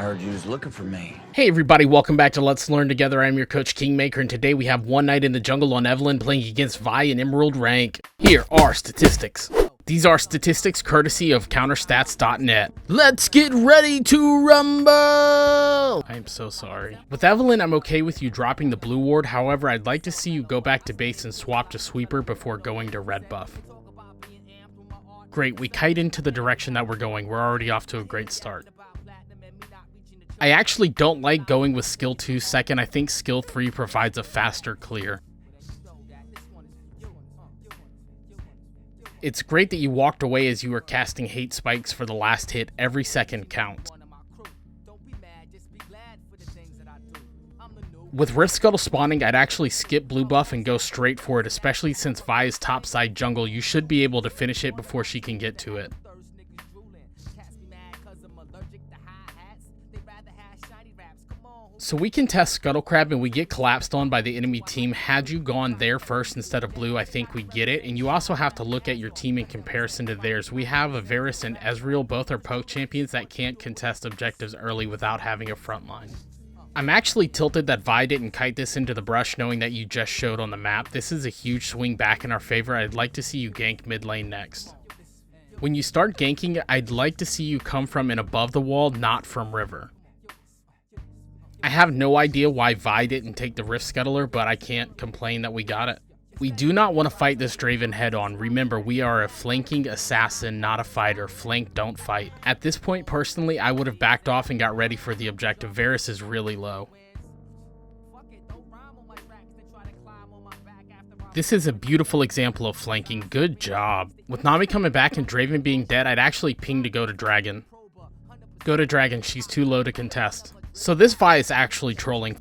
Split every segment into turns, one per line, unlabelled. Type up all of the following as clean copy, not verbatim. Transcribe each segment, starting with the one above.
I heard you was looking for me.
Hey everybody, welcome back to Let's Learn Together. I'm your coach Kingmaker, and today we have one night in the jungle on Evelynn playing against Vi in Emerald rank. Here are statistics. These are statistics courtesy of counterstats.net. Let's get ready to rumble! I am so sorry. With Evelynn, I'm okay with you dropping the blue ward. However, I'd like to see you go back to base and swap to sweeper before going to red buff. Great, we kite into the direction that we're going. We're already off to a great start. I actually don't like going with skill 2 second. I think skill 3 provides a faster clear. It's great that you walked away as you were casting hate spikes for the last hit. Every second counts. With Rift Scuttle spawning, I'd actually skip blue buff and go straight for it, especially since Vi is topside jungle. You should be able to finish it before she can get to it. So we can test Scuttle Crab and we get collapsed on by the enemy team. Had you gone there first instead of blue, I think we get it. And you also have to look at your team in comparison to theirs. We have a Varus and Ezreal, both are poke champions that can't contest objectives early without having a front line. I'm actually tilted that Vi didn't kite this into the brush knowing that you just showed on the map. This is a huge swing back in our favor. I'd like to see you gank mid lane next. When you start ganking, I'd like to see you come from an above the wall, not from river. I have no idea why Vi didn't take the Rift Scuttler, but I can't complain that we got it. We do not want to fight this Draven head on. Remember, we are a flanking assassin, not a fighter. Flank, don't fight. At this point, personally, I would have backed off and got ready for the objective. Varus is really low. This is a beautiful example of flanking. Good job. With Nami coming back and Draven being dead, I'd actually ping to go to Dragon. Go to Dragon, she's too low to contest. So this Vi is actually trolling.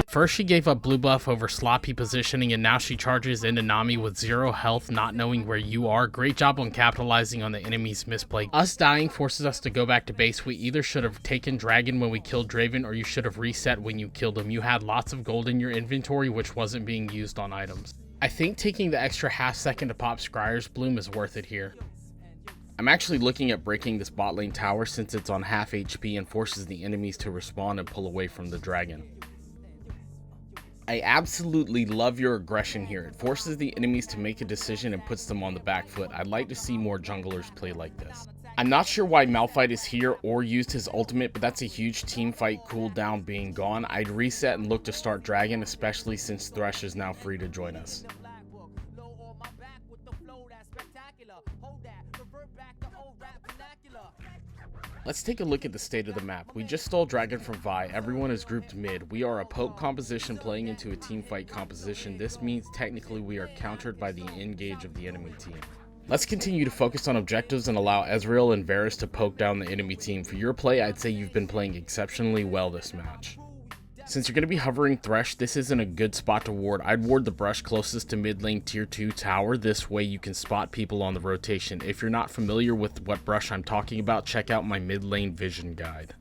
First she gave up blue buff over sloppy positioning, and now she charges into Nami with 0 health, not knowing where you are. Great job on capitalizing on the enemy's misplay. Us dying forces us to go back to base. We either should have taken Dragon when we killed Draven, or you should have reset when you killed him. You had lots of gold in your inventory, which wasn't being used on items. I think taking the extra half second to pop Scryer's Bloom is worth it here. I'm actually looking at breaking this bot lane tower since it's on half HP and forces the enemies to respawn and pull away from the dragon. I absolutely love your aggression here. It forces the enemies to make a decision and puts them on the back foot. I'd like to see more junglers play like this. I'm not sure why Malphite is here or used his ultimate, but that's a huge team fight cooldown being gone. I'd reset and look to start Dragon, especially since Thresh is now free to join us. Let's take a look at the state of the map. We just stole Dragon from Vi. Everyone is grouped mid. We are a poke composition playing into a team fight composition. This means technically we are countered by the engage of the enemy team. Let's continue to focus on objectives and allow Ezreal and Varus to poke down the enemy team. For your play, I'd say you've been playing exceptionally well this match. Since you're going to be hovering Thresh, this isn't a good spot to ward. I'd ward the brush closest to mid lane tier 2 tower. This way you can spot people on the rotation. If you're not familiar with what brush I'm talking about, check out my mid lane vision guide.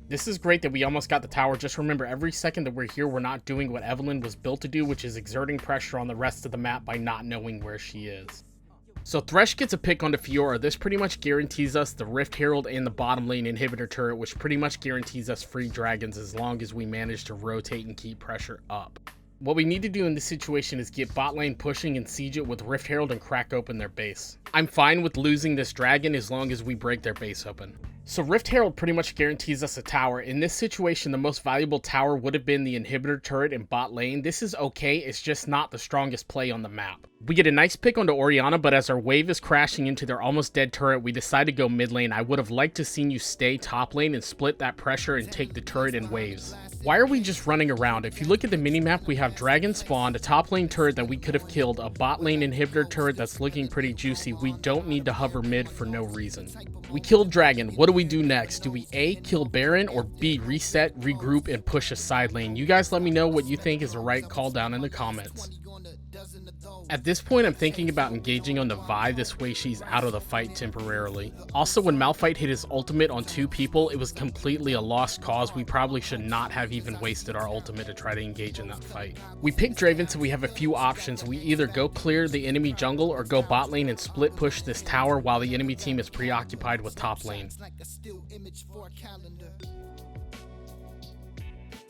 This is great that we almost got the tower. Just remember, every second that we're here, we're not doing what Evelynn was built to do, which is exerting pressure on the rest of the map by not knowing where she is. So Thresh gets a pick onto Fiora. This pretty much guarantees us the Rift Herald and the bottom lane inhibitor turret, which pretty much guarantees us free dragons as long as we manage to rotate and keep pressure up. What we need to do in this situation is get bot lane pushing and siege it with Rift Herald and crack open their base. I'm fine with losing this dragon as long as we break their base open. So Rift Herald pretty much guarantees us a tower. In this situation, the most valuable tower would have been the inhibitor turret in bot lane. This is okay, it's just not the strongest play on the map. We get a nice pick onto Orianna, but as our wave is crashing into their almost dead turret, we decide to go mid lane. I would have liked to seen you stay top lane and split that pressure and take the turret in waves. Why are we just running around? If you look at the minimap, we have dragon spawned, a top lane turret that we could have killed, a bot lane inhibitor turret that's looking pretty juicy. We don't need to hover mid for no reason. We killed dragon. What do we do next? Do we A, kill Baron, or B, reset, regroup, and push a side lane? You guys let me know what you think is the right call down in the comments. At this point, I'm thinking about engaging on the Vi, this way she's out of the fight temporarily. Also, when Malphite hit his ultimate on 2 people, it was completely a lost cause. We probably should not have even wasted our ultimate to try to engage in that fight. We picked Draven, so we have a few options. We either go clear the enemy jungle or go bot lane and split push this tower while the enemy team is preoccupied with top lane.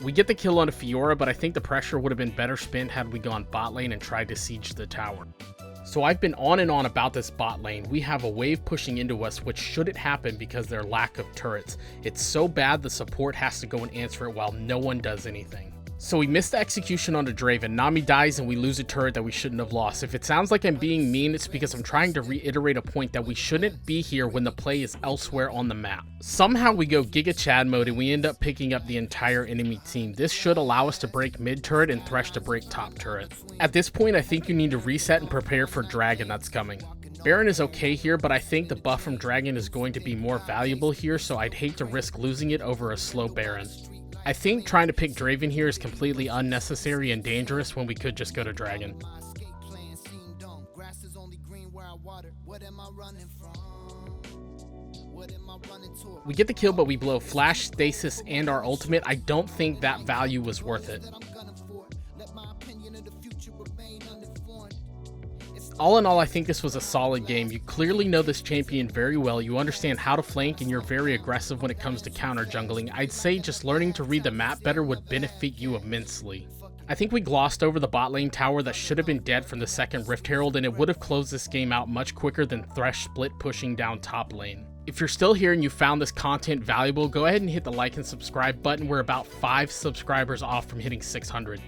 We get the kill on a Fiora, but I think the pressure would have been better spent had we gone bot lane and tried to siege the tower. So I've been on and on about this bot lane. We have a wave pushing into us, which shouldn't happen because their lack of turrets. It's so bad the support has to go and answer it while no one does anything. So we missed the execution onto Draven. Nami dies and we lose a turret that we shouldn't have lost. If it sounds like I'm being mean, it's because I'm trying to reiterate a point that we shouldn't be here when the play is elsewhere on the map. Somehow we go Giga Chad mode and we end up picking up the entire enemy team. This should allow us to break mid turret and Thresh to break top turret. At this point, I think you need to reset and prepare for Dragon that's coming. Baron is okay here, but I think the buff from Dragon is going to be more valuable here, so I'd hate to risk losing it over a slow Baron. I think trying to pick Draven here is completely unnecessary and dangerous when we could just go to Dragon. We get the kill, but we blow Flash, Stasis, and our ultimate. I don't think that value was worth it. All in all, I think this was a solid game. You clearly know this champion very well, you understand how to flank, and you're very aggressive when it comes to counter jungling. I'd say just learning to read the map better would benefit you immensely. I think we glossed over the bot lane tower that should have been dead from the second Rift Herald, and it would have closed this game out much quicker than Thresh split pushing down top lane. If you're still here and you found this content valuable, go ahead and hit the like and subscribe button. We're about 5 subscribers off from hitting 600.